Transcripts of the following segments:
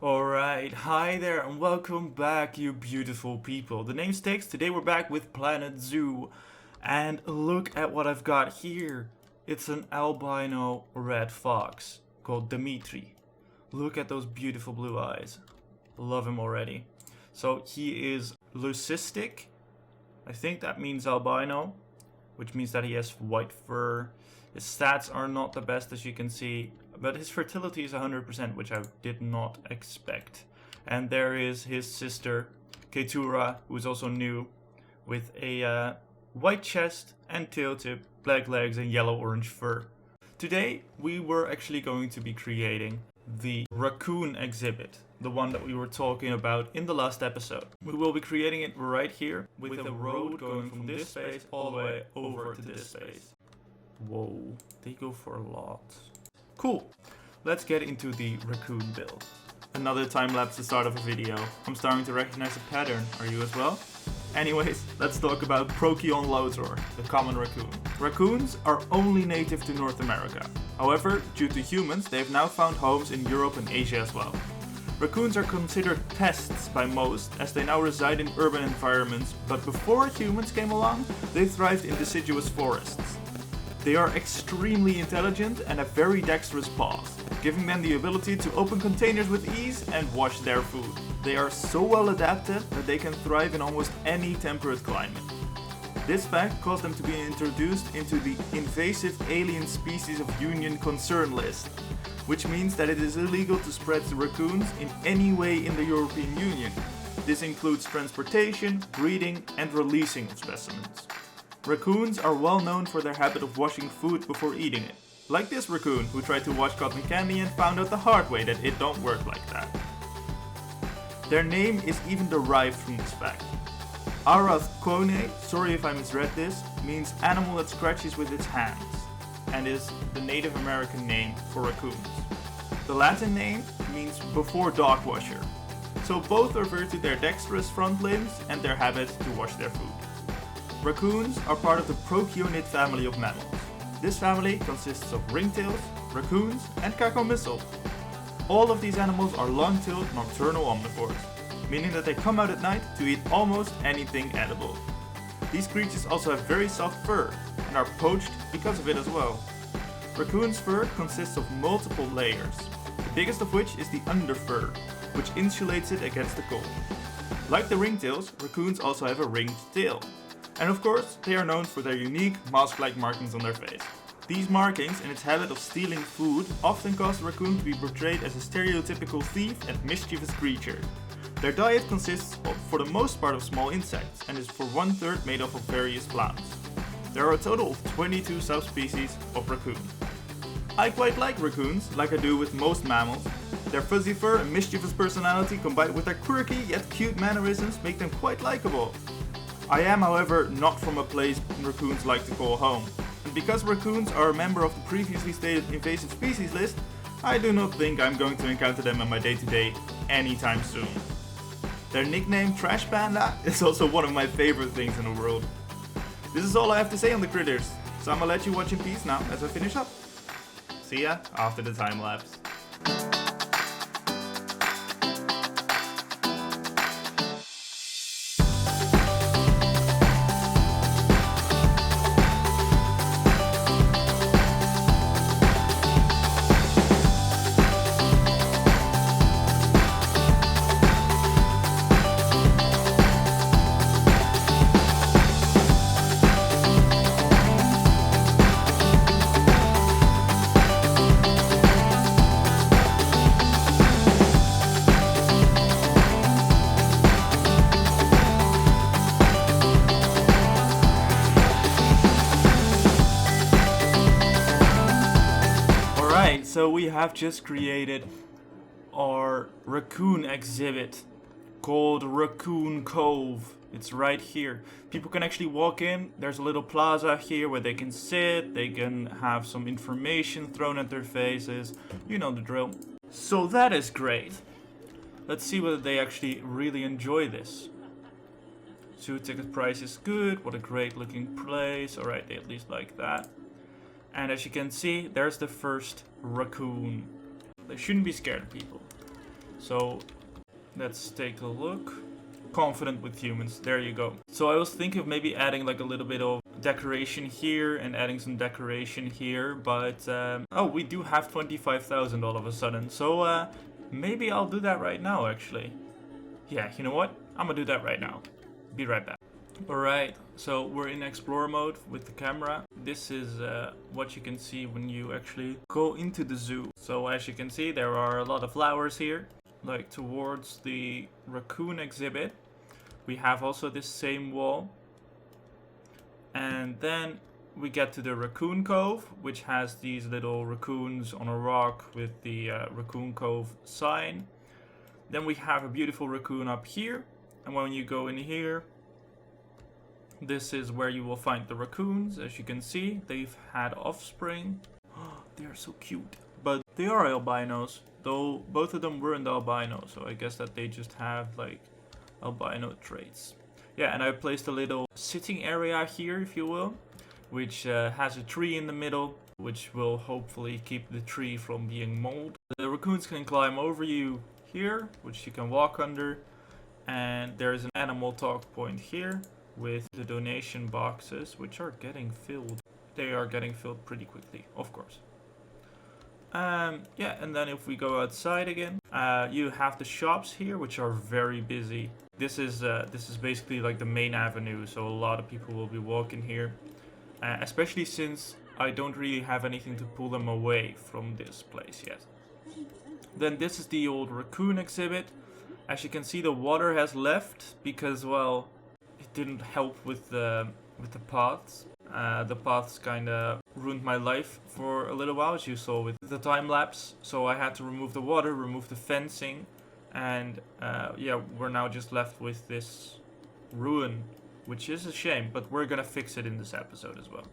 Alright, hi there and welcome back, you beautiful people. The name's Stickz. Today we're back with Planet Zoo. And look at what I've got here. It's an albino red fox called Dimitri. Look at those beautiful blue eyes. Love him already. So he is leucistic. I think that means albino, which means that he has white fur. His stats are not the best, as you can see, but his fertility is 100%, which I did not expect. And there is his sister, Ketura, who is also new, with a white chest and tail tip, black legs and yellow-orange fur. Today, we were actually going to be creating the raccoon exhibit, the one that we were talking about in the last episode. We will be creating it right here, with a road going from this space all the way over to this space. Whoa, they go for a lot. Cool, let's get into the raccoon build. Another time lapse to start of a video. I'm starting to recognize a pattern, are you as well? Anyways, let's talk about Procyon lotor, the common raccoon. Raccoons are only native to North America. However, due to humans, they have now found homes in Europe and Asia as well. Raccoons are considered pests by most, as they now reside in urban environments, but before humans came along, they thrived in deciduous forests. They are extremely intelligent and have very dexterous paws, giving them the ability to open containers with ease and wash their food. They are so well adapted that they can thrive in almost any temperate climate. This fact caused them to be introduced into the Invasive Alien Species of Union Concern list, which means that it is illegal to spread the raccoons in any way in the European Union. This includes transportation, breeding and releasing of specimens. Raccoons are well known for their habit of washing food before eating it. Like this raccoon who tried to wash cotton candy and found out the hard way that it don't work like that. Their name is even derived from this fact. Arathkone, sorry if I misread this, means animal that scratches with its hands, and is the Native American name for raccoons. The Latin name means before dog washer, so both refer to their dexterous front limbs and their habit to wash their food. Raccoons are part of the Procyonid family of mammals. This family consists of ringtails, raccoons, and cacomyces. All of these animals are long-tailed nocturnal omnivores, meaning that they come out at night to eat almost anything edible. These creatures also have very soft fur and are poached because of it as well. Raccoon's fur consists of multiple layers, the biggest of which is the underfur, which insulates it against the cold. Like the ringtails, raccoons also have a ringed tail. And of course, they are known for their unique mask-like markings on their face. These markings and its habit of stealing food often cause the raccoon to be portrayed as a stereotypical thief and mischievous creature. Their diet consists of, for the most part, of small insects and is for 1/3 made up of various plants. There are a total of 22 subspecies of raccoon. I quite like raccoons, like I do with most mammals. Their fuzzy fur and mischievous personality combined with their quirky yet cute mannerisms make them quite likable. I am, however, not from a place raccoons like to call home, and because raccoons are a member of the previously stated invasive species list, I do not think I'm going to encounter them in my day-to-day anytime soon. Their nickname Trash Panda is also one of my favorite things in the world. This is all I have to say on the critters, so I'm gonna let you watch in peace now as I finish up. See ya after the time lapse. So we have just created our raccoon exhibit called Raccoon Cove. It's right here. People can actually walk in. There's a little plaza here where they can sit. They can have some information thrown at their faces. You know the drill. So that is great. Let's see whether they actually really enjoy this. Zoo ticket price is good. What a great looking place. Alright, they at least like that. And as you can see, there's the first raccoon. They shouldn't be scared of people. So let's take a look. Confident with humans, there you go. So I was thinking of maybe adding like a little bit of decoration here and adding some decoration here, but oh, we do have 25,000 all of a sudden, so maybe I'll do that right now actually. Yeah, you know what? I'm gonna do that right now. Be right back. Alright, so we're in Explorer mode with the camera. This is what you can see when you actually go into the zoo. So as you can see, there are a lot of flowers here, like towards the raccoon exhibit. We have also this same wall. And then we get to the Raccoon Cove, which has these little raccoons on a rock with the Raccoon Cove sign. Then we have a beautiful raccoon up here. And when you go in here, this is where you will find the raccoons. As you can see, they've had offspring. They are so cute. But they are albinos, though both of them weren't albino. So I guess that they just have like albino traits. Yeah, and I placed a little sitting area here, if you will, which has a tree in the middle, which will hopefully keep the tree from being mold. The raccoons can climb over you here, which you can walk under, and there's an animal talk point here with the donation boxes, which are getting filled. They are getting filled pretty quickly, of course. Yeah, and then if we go outside again, you have the shops here, which are very busy. This is basically like the main avenue, so a lot of people will be walking here, especially since I don't really have anything to pull them away from this place yet. Then this is the old raccoon exhibit. As you can see, the water has left because, well, it didn't help with the paths. The paths kind of ruined my life for a little while, as you saw with the time lapse. So I had to remove the water, remove the fencing, and yeah, we're now just left with this ruin, which is a shame, but we're gonna fix it in this episode as well.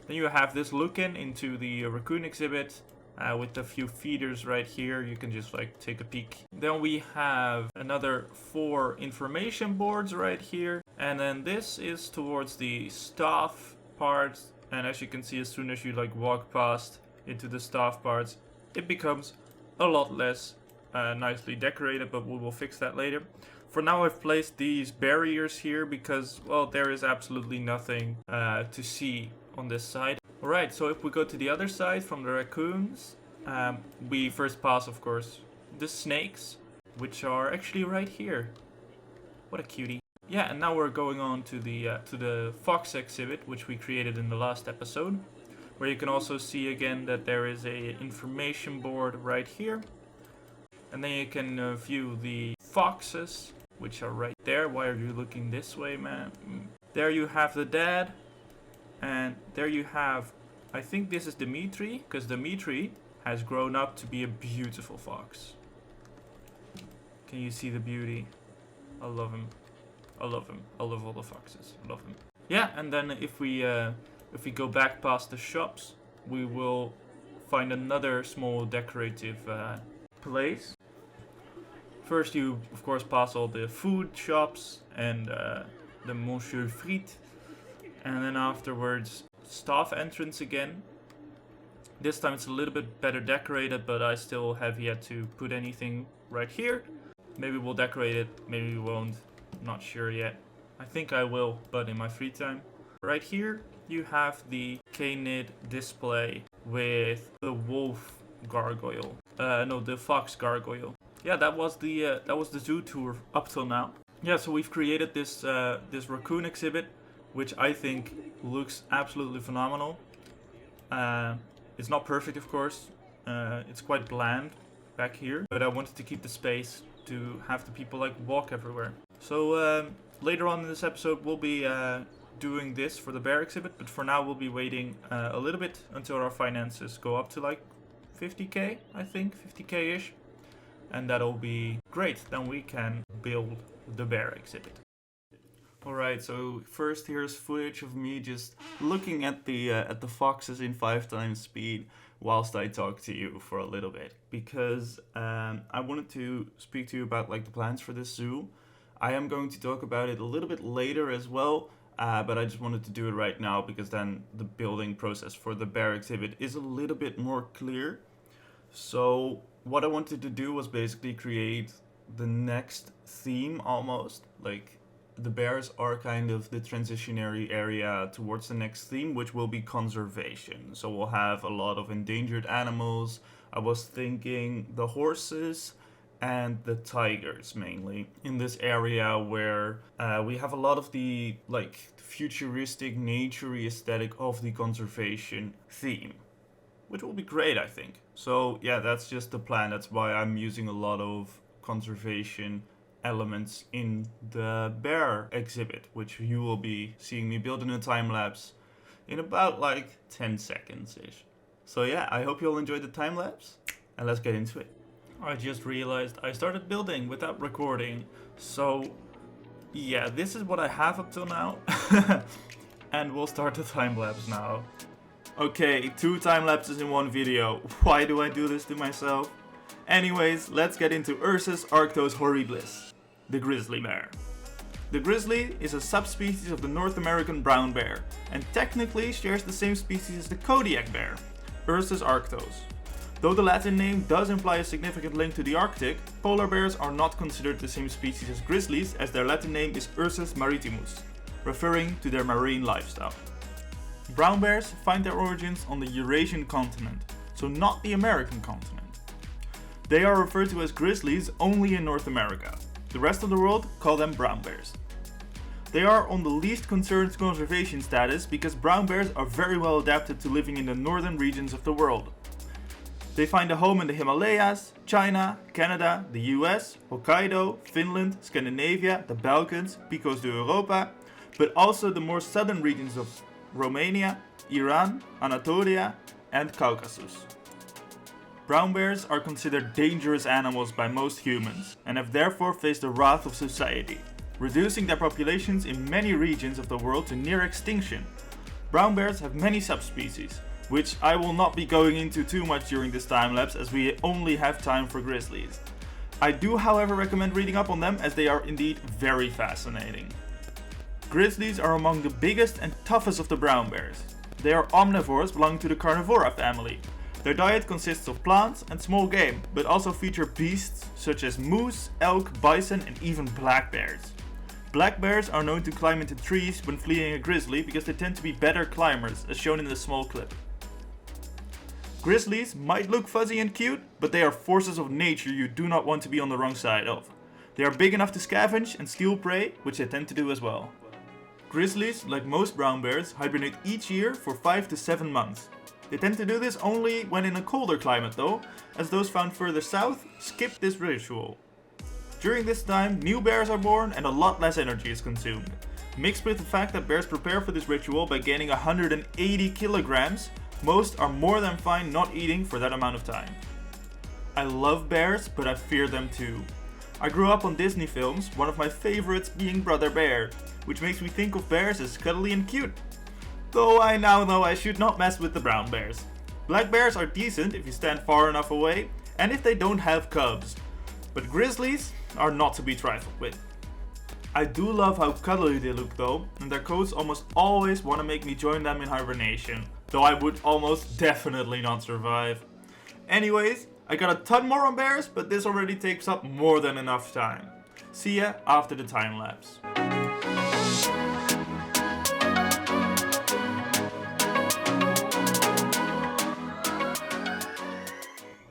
Then you have this look-in into the raccoon exhibit with a few feeders right here. You can just like take a peek. Then we have another 4 information boards right here, and then this is towards the staff parts. And as you can see, as soon as you like walk past into the staff parts, it becomes a lot less nicely decorated, but we will fix that later. For now, I've placed these barriers here because, well, there is absolutely nothing to see on this side. Alright, so if we go to the other side from the raccoons, we first pass, of course, the snakes, which are actually right here. What a cutie. Yeah, and now we're going on to the fox exhibit, which we created in the last episode, where you can also see again that there is a information board right here. And then you can view the foxes, which are right there. Why are you looking this way, man? There you have the dad. And there you have, I think this is Dimitri, because Dimitri has grown up to be a beautiful fox. Can you see the beauty? I love him. I love him. I love all the foxes. I love him. Yeah, and then if we go back past the shops, we will find another small decorative place. First, you of course pass all the food shops and the Monsieur Friet, and then afterwards staff entrance again. This time it's a little bit better decorated, but I still have yet to put anything right here. Maybe we'll decorate it, maybe we won't. Not sure yet. I think I will, but in my free time. Right here you have the K-Nid display with the wolf gargoyle. No, the fox gargoyle. Yeah, that was the zoo tour up till now. Yeah, so we've created this this raccoon exhibit, which I think looks absolutely phenomenal. It's not perfect, of course. It's quite bland back here, but I wanted to keep the space to have the people like walk everywhere. So later on in this episode we'll be doing this for the bear exhibit, but for now we'll be waiting a little bit until our finances go up to like 50k, I think, 50k-ish. And that'll be great, then we can build the bear exhibit. Alright, so first here's footage of me just looking at the foxes in 5 times speed whilst I talk to you for a little bit, because I wanted to speak to you about like the plans for this zoo. I am going to talk about it a little bit later as well, but I just wanted to do it right now because then the building process for the bear exhibit is a little bit more clear. So what I wanted to do was basically create the next theme almost. Like, the bears are kind of the transitionary area towards the next theme, which will be conservation. So we'll have a lot of endangered animals. I was thinking the horses and the tigers mainly in this area where we have a lot of the like futuristic naturey aesthetic of the conservation theme, which will be great, I think. So yeah, that's just the plan. That's why I'm using a lot of conservation elements in the bear exhibit, which you will be seeing me build in a time lapse in about like 10 seconds ish. So yeah, I hope you'll enjoy the time lapse, and let's get into it. I just realized I started building without recording, so yeah, this is what I have up till now. And we'll start the time lapse now. Okay, 2 time lapses in 1 video. Why do I do this to myself? Anyways, let's get into Ursus arctos horribilis, the grizzly bear. The grizzly is a subspecies of the North American brown bear, and technically shares the same species as the Kodiak bear, Ursus arctos. Though the Latin name does imply a significant link to the Arctic, polar bears are not considered the same species as grizzlies, as their Latin name is Ursus maritimus, referring to their marine lifestyle. Brown bears find their origins on the Eurasian continent, so not the American continent. They are referred to as grizzlies only in North America. The rest of the world call them brown bears. They are on the least concerned conservation status because brown bears are very well adapted to living in the northern regions of the world. They find a home in the Himalayas, China, Canada, the US, Hokkaido, Finland, Scandinavia, the Balkans, Picos de Europa, but also the more southern regions of Romania, Iran, Anatolia, and Caucasus. Brown bears are considered dangerous animals by most humans and have therefore faced the wrath of society, reducing their populations in many regions of the world to near extinction. Brown bears have many subspecies, which I will not be going into too much during this time lapse as we only have time for grizzlies. I do however recommend reading up on them as they are indeed very fascinating. Grizzlies are among the biggest and toughest of the brown bears. They are omnivores belonging to the carnivora family. Their diet consists of plants and small game, but also feature beasts such as moose, elk, bison, and even black bears. Black bears are known to climb into trees when fleeing a grizzly because they tend to be better climbers, as shown in this small clip. Grizzlies might look fuzzy and cute, but they are forces of nature you do not want to be on the wrong side of. They are big enough to scavenge and steal prey, which they tend to do as well. Grizzlies, like most brown bears, hibernate each year for 5 to 7 months. They tend to do this only when in a colder climate though, as those found further south skip this ritual. During this time, new bears are born and a lot less energy is consumed. Mixed with the fact that bears prepare for this ritual by gaining 180 kilograms, most are more than fine not eating for that amount of time. I love bears, but I fear them too. I grew up on Disney films, one of my favorites being Brother Bear, which makes me think of bears as cuddly and cute. Though I now know I should not mess with the brown bears. Black bears are decent if you stand far enough away, and if they don't have cubs. But grizzlies are not to be trifled with. I do love how cuddly they look though, and their coats almost always want to make me join them in hibernation, though I would almost definitely not survive. Anyways, I got a ton more on bears, but this already takes up more than enough time. See ya after the time lapse.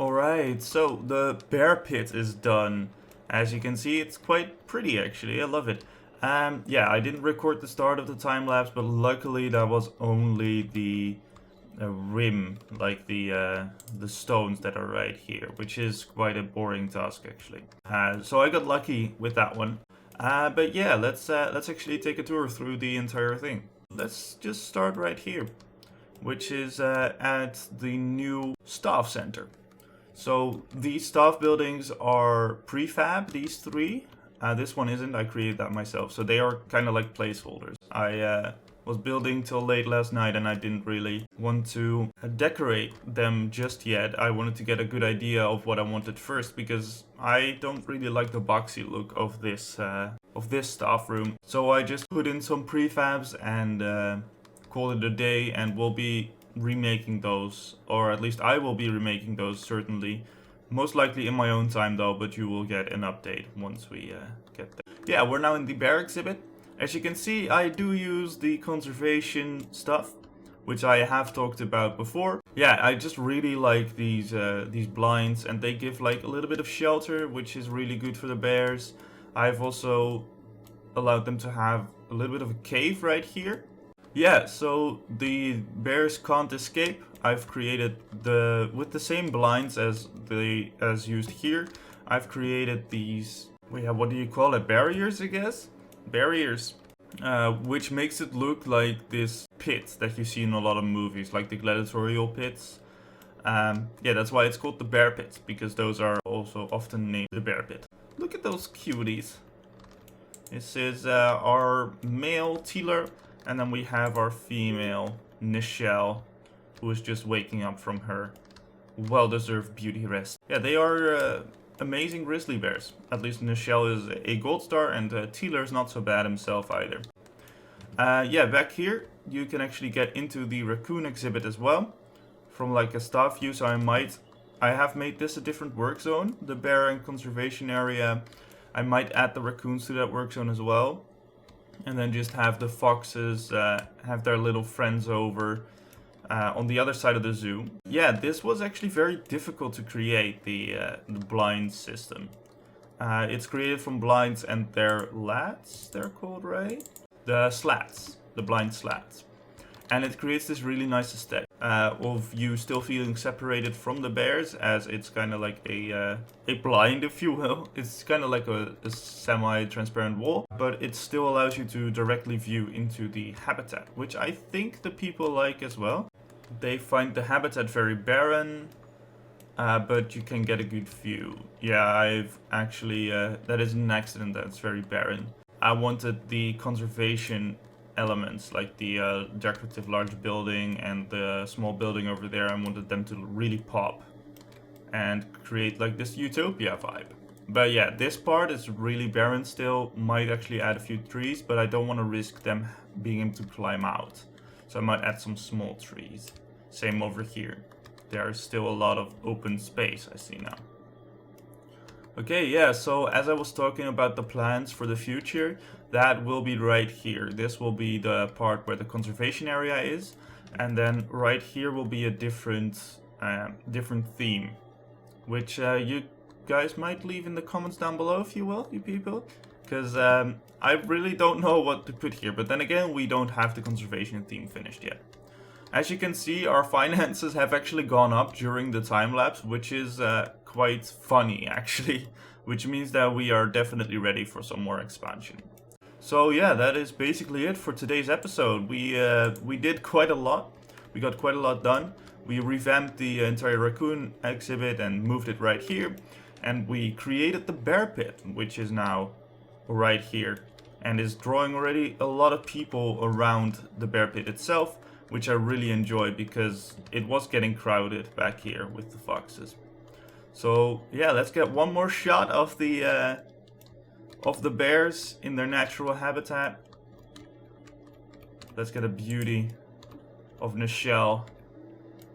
Alright, so the bear pit is done. As you can see, it's quite pretty actually, I love it. Yeah, I didn't record the start of the time lapse, but luckily that was only the rim, like the stones that are right here, which is quite a boring task actually. So I got lucky with that one. But yeah, let's actually take a tour through the entire thing. Let's just start right here, which is at the new staff center. So these staff buildings are prefab, these 3. This one isn't, I created that myself. So they are kind of like placeholders. I was building till late last night and I didn't really want to decorate them just yet. I wanted to get a good idea of what I wanted first because I don't really like the boxy look of this staff room. So I just put in some prefabs and called it a day, and we'll be remaking those, or at least I will be remaking those certainly Most likely in my own time though, but you will get an update once we get there. Yeah, we're now in the bear exhibit. As you can see, I do use the conservation stuff, which I have talked about before. Yeah, I just really like these blinds, and they give like a little bit of shelter, which is really good for the bears. I've also allowed them to have a little bit of a cave right here. Yeah, so the bears can't escape. I've created with the same blinds as used here. I've created these, what do you call it? Barriers, I guess? Barriers. Which makes it look like this pit that you see in a lot of movies, like the gladiatorial pits. Yeah, that's why it's called the bear pit, because those are also often named the bear pit. Look at those cuties. This is our male Tealer, and then we have our female Nichelle, who is just waking up from her well-deserved beauty rest. Yeah, they are amazing grizzly bears. At least Nichelle is a gold star, and Tealer is not so bad himself either. Yeah, back here you can actually get into the raccoon exhibit as well, from like a staff view. So I have made this a different work zone. The bear and conservation area, I might add the raccoons to that work zone as well, and then just have the foxes have their little friends over on the other side of the zoo. Yeah, this was actually very difficult to create, the blind system. It's created from blinds and their lats, they're called, right? The slats, the blind slats. And it creates this really nice aesthetic of you still feeling separated from the bears, as it's kind of like a blind, if you will. It's kind of like a semi-transparent wall, but it still allows you to directly view into the habitat, which I think the people like as well. They find the habitat very barren, but you can get a good view. Yeah, I've actually, that is an accident that it's very barren. I wanted the conservation elements, like the decorative large building and the small building over there, I wanted them to really pop and create like this utopia vibe. But yeah, this part is really barren still. Might actually add a few trees, but I don't want to risk them being able to climb out. So I might add some small trees. Same over here. There's still a lot of open space I see now. Okay, yeah, so as I was talking about the plans for the future, that will be right here. This will be the part where the conservation area is, and then right here will be a different theme, which you guys might leave in the comments down below, if you will, you people, because I really don't know what to put here. But then again, we don't have the conservation theme finished yet. As you can see, our finances have actually gone up during the time lapse, which is quite funny actually, which means that we are definitely ready for some more expansion. So yeah, that is basically it for today's episode. We did quite a lot. We got quite a lot done. We revamped the entire raccoon exhibit and moved it right here, and we created the bear pit, which is now right here and is drawing already a lot of people around the bear pit itself, which I really enjoy because it was getting crowded back here with the foxes. So yeah, let's get one more shot of the bears in their natural habitat. Let's get a beauty of Nichelle,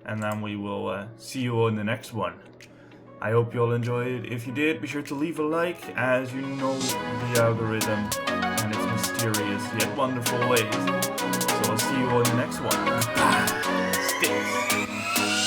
and then we will see you all in the next one. I hope you all enjoyed. If you did, be sure to leave a like, as you know the algorithm and its mysterious yet wonderful ways. So I'll see you all in the next one. Stickz.